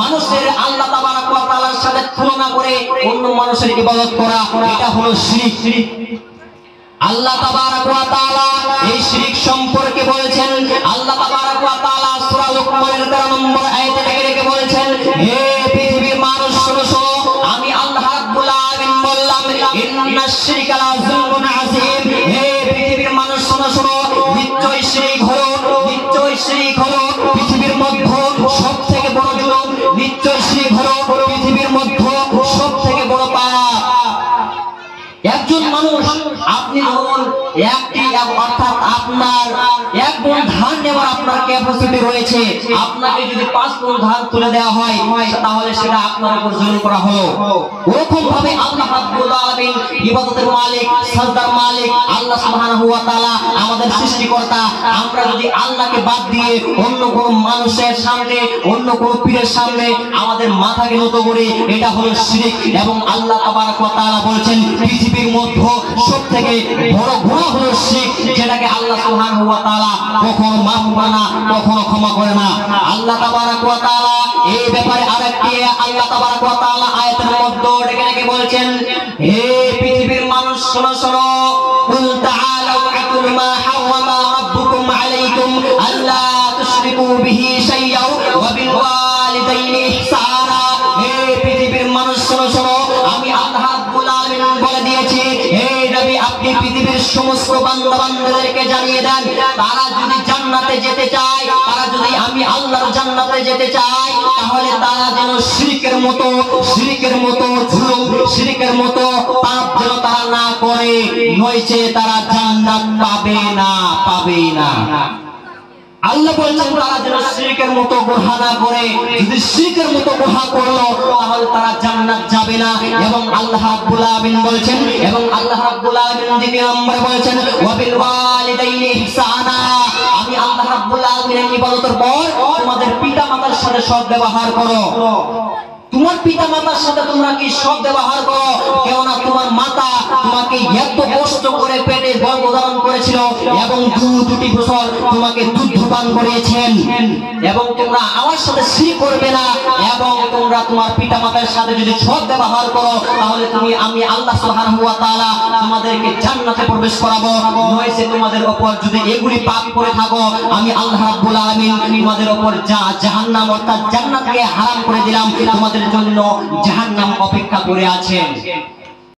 মানুষের আল্লাহ তাবারক ওয়া তাআলার সাথে তুলনা করে অন্য মানুষের ইবাদত করা, এটা হলো শিরক। আল্লাহ তাবারক ওয়া তাআলা এই শিরক সম্পর্কে বলেছেন। আল্লাহ তাবারক ওয়া তাআলা সূরা লুকমানের 13 নম্বর আয়াতে রেখে বলেছেন, হে পৃথিবীর মানুষ শোনো, আমি আল্লাহ রাব্বুল আলামিন বললাম, ইন্নাশ শিরকা লা যুলমুন আযীম। হে পৃথিবীর মানুষ শোনো, নিশ্চয়ই শিরক হলো পৃথিবীর মধ্যে সবথেকে বড় জুলুম, নিশ্চয়ই শিরক হলো পৃথিবীর মধ্যে সবথেকে বড় পাপ। একজন মানুষ, আপনি ধরুন অর্থাৎ আপনার 1 মণ ধান নেওয়ার আপনার ক্যাপাসিটি রয়েছে, আপনাকে যদি 5 মণ ধান তুলে দেওয়া হয় তাহলে সেটা আপনার উপর জুলুম করা হলো। ওরকম ভাবে আল্লাহ রাব্বুল আলামিন, ইবাদতের মালিক, সাজদার মালিক আল্লাহ সুবহানাহু ওয়া তাআলা, আমাদের সৃষ্টিকর্তা, আমরা যদি আল্লাহকে বাদ দিয়ে অন্য কোন মানুষের সামনে, অন্য কোন পীরের সামনে আমাদের মাথাকে নত করি, এটা হলো শিরক। এবং আল্লাহ তাবারক ওয়া তাআলা বলেছেন, পৃথিবীর মধ্যে সবথেকে বড় গুনাহ হলো শিরক, যেটাকে আল্লাহ সুবহানাহু ওয়া তাআলা কখনো মাফ করে না, কখনো ক্ষমা করে না। আল্লাহ তাবারক ওয়া তাআলা এই ব্যাপারে আরেকটি আল্লাহ তাবারক ওয়া তাআলা আয়াতের মধ্যে ডেকে বলেছেন, হে পৃথিবীর মানুষ শোনো, কুল তাআলাউ আতুল মা হারামা রাব্বুকুম আলাইকুম আল্লা তুশরিকু বিহি শাইআন ওয়া বিল ওয়ালিদাইনি ইহসানা। হে পৃথিবীর মানুষ শোনো, আমি আল্লাহ রাব্বুল আলামিন বলে দিয়েছি, হে নবী আপনি পৃথিবীর সমস্ত বান্দাদেরকে জানিয়ে দেন, তারা যদি জান্নাতে যেতে চায়, তারা যদি আমি আল্লাহর জান্নাতে যেতে চায়, তাহলে তারা যেন শিরকের মতো জুলুম, শিরকের মতো পাপ যেন তারা না করে, নয়তো তারা জান্নাত পাবে না। আল্লাহ বলেছেন তারা যেন শিরকের মতো গুনাহ না করে, যদি শিরকের মতো গুনাহ করলো তাহলে তারা জান্নাত যাবে না। এবং আল্লাহ রাব্বুল আলামিন বলেছেন, দ্বিতীয় নম্বরে বলেছেন, ওয়া বিল ওয়ালিদাইনি ইহসানা। আমি আল্লাহ রাব্বুল আলামিনের ইবাদতের পর তোমাদের পিতামাতার সাথে সদ্ব্যবহার করো। তোমার পিতা মাতার সাথে তোমরা কি সৎ ব্যবহার করো, কেননা তোমার মাতা তোমাকে এত কষ্ট করে পেটে গর্ভধারণ করেছিল এবং 2 বছর তোমাকে দুধ পান করিয়েছেন। এবং তোমরা আমার সাথে শিরক করবে না, এবং তোমরা তোমার পিতা মাতার সাথে যদি সৎ ব্যবহার করো তাহলে আমি আল্লাহ সুবহানাহু ওয়া তাআলা তোমাদেরকে জান্নাতে প্রবেশ করাবো। নয়তো তোমাদের উপর যদি এগুলি পাপ করে থাকো, আমি আল্লাহ রাব্বুল আলামিন তোমাদের উপর জাহান্নাম অর্থাৎ জান্নাতকে হারাম করে দিলাম, তোমাদের জন্য জাহান্নাম অপেক্ষা করে আছেন।